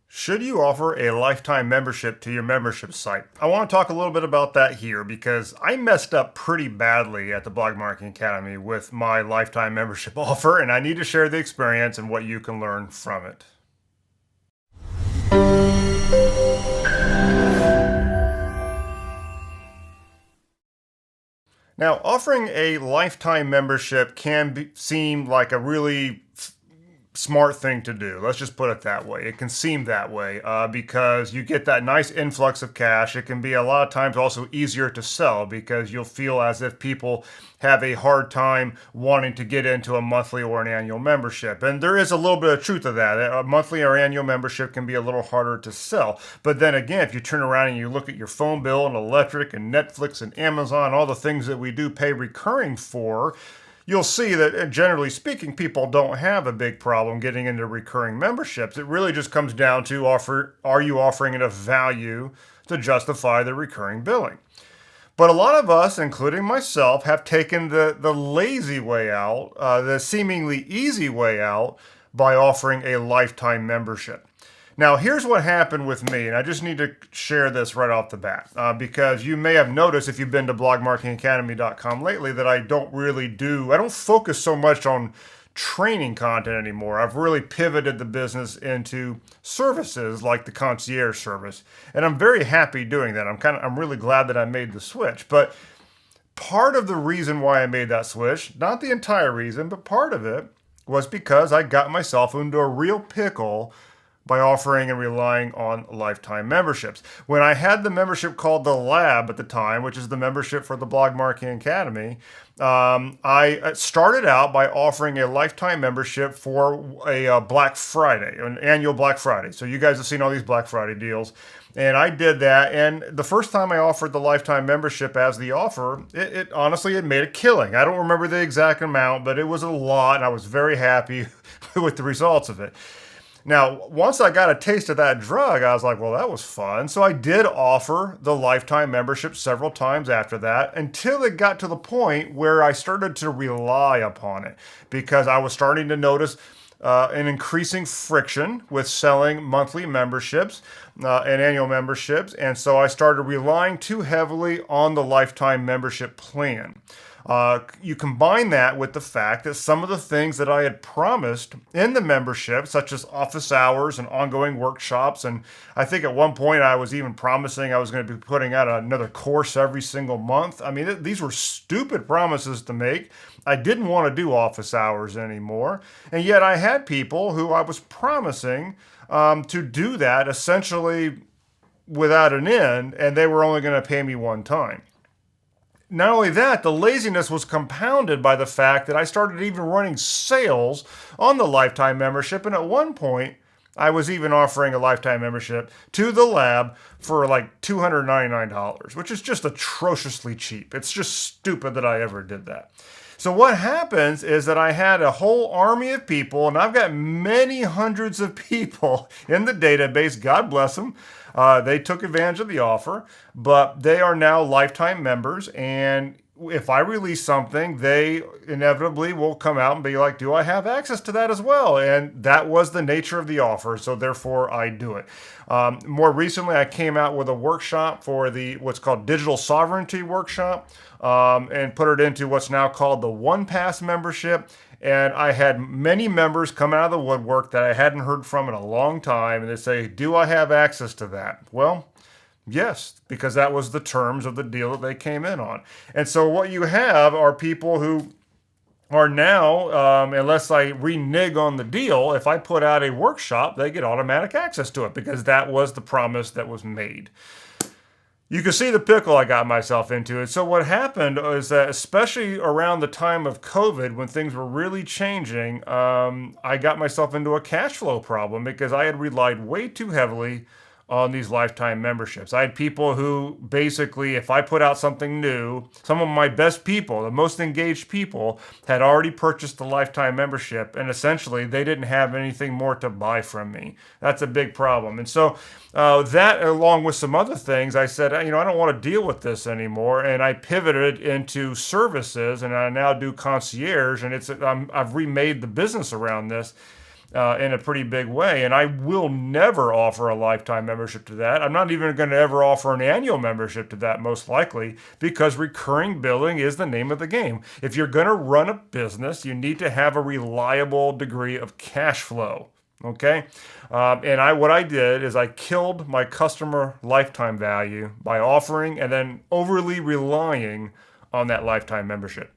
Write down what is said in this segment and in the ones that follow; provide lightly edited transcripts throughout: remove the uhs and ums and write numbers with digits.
Should you offer a lifetime membership to your membership site? I want to talk a little bit about that here because I messed up pretty badly at the Blog Marketing Academy with my lifetime membership offer, and I need to share the experience and what you can learn from it. Now, offering a lifetime membership can seem like a really smart thing to do. Let's just put it that way. It can seem that way because you get that nice influx of cash. It can be a lot of times also easier to sell because you'll feel as if people have a hard time wanting to get into a monthly or an annual membership. And there is a little bit of truth to that. A monthly or annual membership can be a little harder to sell. But then again, if you turn around and you look at your phone bill and electric and Netflix and Amazon, all the things that we do pay recurring for, you'll see that generally speaking, people don't have a big problem getting into recurring memberships. It really just comes down to are you offering enough value to justify the recurring billing? But a lot of us, including myself, have taken the lazy way out, the seemingly easy way out by offering a lifetime membership. Now, here's what happened with me, and I just need to share this right off the bat because you may have noticed if you've been to blogmarketingacademy.com lately that I don't focus so much on training content anymore. I've really pivoted the business into services like the concierge service, and I'm very happy doing that. I'm really glad that I made the switch. But part of the reason why I made that switch, not the entire reason, but part of it was because I got myself into a real pickle by offering and relying on lifetime memberships. When I had the membership called the Lab at the time, which is the membership for the Blog Marketing Academy, I started out by offering a lifetime membership for a Black Friday, an annual Black Friday. So you guys have seen all these Black Friday deals. And I did that. And the first time I offered the lifetime membership as the offer, it honestly, it made a killing. I don't remember the exact amount, but it was a lot. And I was very happy with the results of it. Now, once I got a taste of that drug, I was like, well, that was fun. So I did offer the lifetime membership several times after that until it got to the point where I started to rely upon it because I was starting to notice an increasing friction with selling monthly memberships and annual memberships. And so I started relying too heavily on the lifetime membership plan. You combine that with the fact that some of the things that I had promised in the membership, such as office hours and ongoing workshops, and I think at one point I was even promising I was going to be putting out another course every single month. I mean, these were stupid promises to make. I didn't want to do office hours anymore. And yet I had people who I was promising to do that essentially without an end, and they were only going to pay me one time. Not only that, the laziness was compounded by the fact that I started even running sales on the lifetime membership. And at one point, I was even offering a lifetime membership to the Lab for like $299, which is just atrociously cheap. It's just stupid that I ever did that. So what happens is that I had a whole army of people, and I've got many hundreds of people in the database, God bless them. They took advantage of the offer, but they are now lifetime members. And if I release something, they inevitably will come out and be like, do I have access to that as well? And that was the nature of the offer. So therefore I do it. More recently, I came out with a workshop for what's called Digital Sovereignty Workshop and put it into what's now called the One Pass membership. And I had many members come out of the woodwork that I hadn't heard from in a long time. And they say, do I have access to that? Well, yes, because that was the terms of the deal that they came in on. And so what you have are people who are now, unless I renege on the deal, if I put out a workshop, they get automatic access to it because that was the promise that was made. You can see the pickle I got myself into. And so what happened is that, especially around the time of COVID, when things were really changing, I got myself into a cash flow problem because I had relied way too heavily on these lifetime memberships. I had people who basically, if I put out something new, some of my best people, the most engaged people, had already purchased the lifetime membership, and essentially they didn't have anything more to buy from me. That's a big problem. And so that, along with some other things, I said, I don't want to deal with this anymore, and I pivoted into services, and I now do concierge, and I've remade the business around this. in a pretty big way. And I will never offer a lifetime membership to that. I'm not even going to ever offer an annual membership to that, most likely, because recurring billing is the name of the game. If you're going to run a business, you need to have a reliable degree of cash flow. Okay, and what I did is I killed my customer lifetime value by offering and then overly relying on that lifetime membership.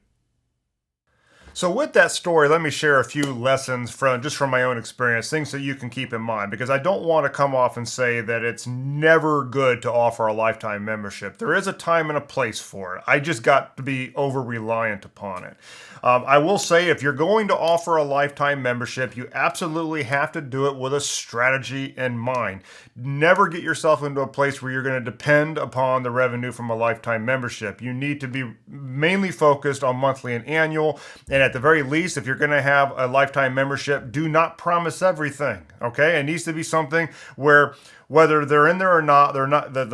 So with that story, let me share a few lessons from my own experience, things that you can keep in mind, because I don't want to come off and say that it's never good to offer a lifetime membership. There is a time and a place for it. I just got to be over reliant upon it. I will say, if you're going to offer a lifetime membership, you absolutely have to do it with a strategy in mind. Never get yourself into a place where you're going to depend upon the revenue from a lifetime membership. You need to be mainly focused on monthly and annual. And at the very least, if you're going to have a lifetime membership, do not promise everything. Okay? It needs to be something where, whether they're in there or not, they're not the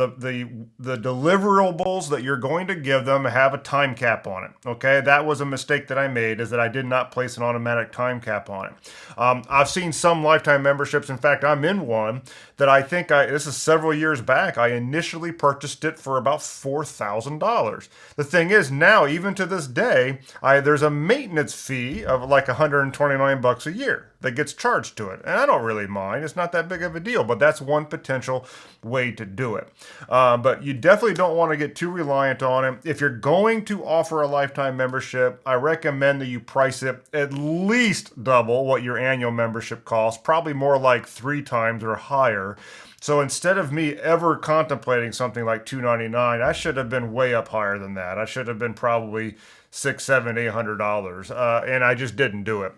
deliverables that you're going to give them have a time cap on it. Okay, that was a mistake that I made, is that I did not place an automatic time cap on it. I've seen some lifetime memberships. In fact, I'm in one that I think this is several years back. I initially purchased it for about $4,000. The thing is, now, even to this day, there's a maintenance fee of like $129 a year that gets charged to it. And I don't really mind. It's not that big of a deal, but that's one potential way to do it. But you definitely don't want to get too reliant on it. If you're going to offer a lifetime membership, I recommend that you price it at least double what your annual membership costs, probably more like 3 times or higher. So instead of me ever contemplating something like $299, I should have been way up higher than that. I should have been probably $600, $700, $800, and I just didn't do it.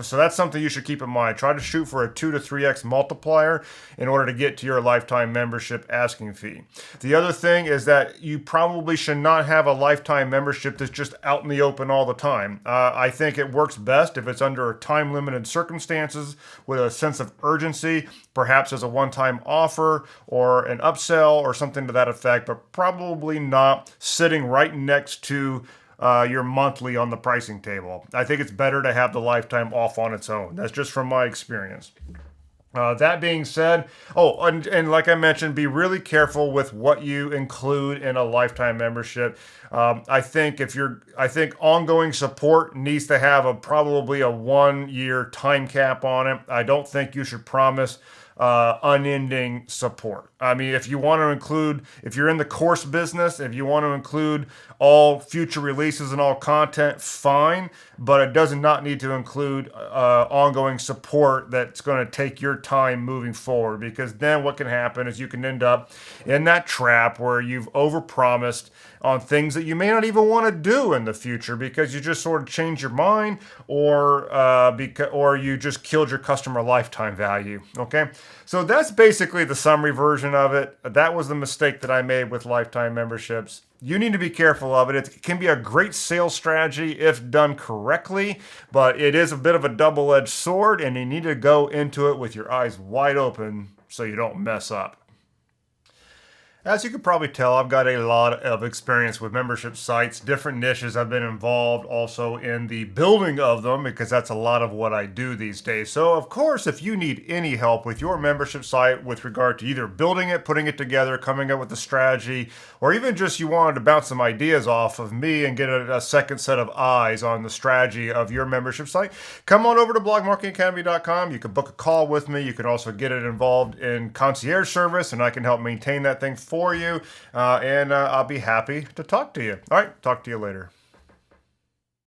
So that's something you should keep in mind. Try to shoot for a 2 to 3x multiplier in order to get to your lifetime membership asking fee. The other thing is that you probably should not have a lifetime membership that's just out in the open all the time. I think it works best if it's under time-limited circumstances with a sense of urgency, perhaps as a one-time offer or an upsell or something to that effect, but probably not sitting right next to your monthly on the pricing table. I think it's better to have the lifetime off on its own. That's just from my experience. That being said, and like I mentioned, be really careful with what you include in a lifetime membership. I think ongoing support needs to have probably a 1-year time cap on it. I don't think you should promise unending support. I mean, if you're in the course business, if you want to include all future releases and all content, fine, but it does not need to include ongoing support that's going to take your time moving forward, because then what can happen is you can end up in that trap where you've overpromised on things that you may not even want to do in the future because you just sort of changed your mind, or you just killed your customer lifetime value. Okay, so that's basically the summary version of it. That was the mistake that I made with lifetime memberships. You need to be careful of it. It can be a great sales strategy if done correctly, but it is a bit of a double-edged sword, and you need to go into it with your eyes wide open so you don't mess up. As you can probably tell, I've got a lot of experience with membership sites, different niches. I've been involved also in the building of them, because that's a lot of what I do these days. So, of course, if you need any help with your membership site with regard to either building it, putting it together, coming up with a strategy, or even just you wanted to bounce some ideas off of me and get a second set of eyes on the strategy of your membership site, come on over to blogmarketingacademy.com. You can book a call with me. You can also get it involved in concierge service, and I can help maintain that thing for you, and I'll be happy to talk to you. All right, talk to you later.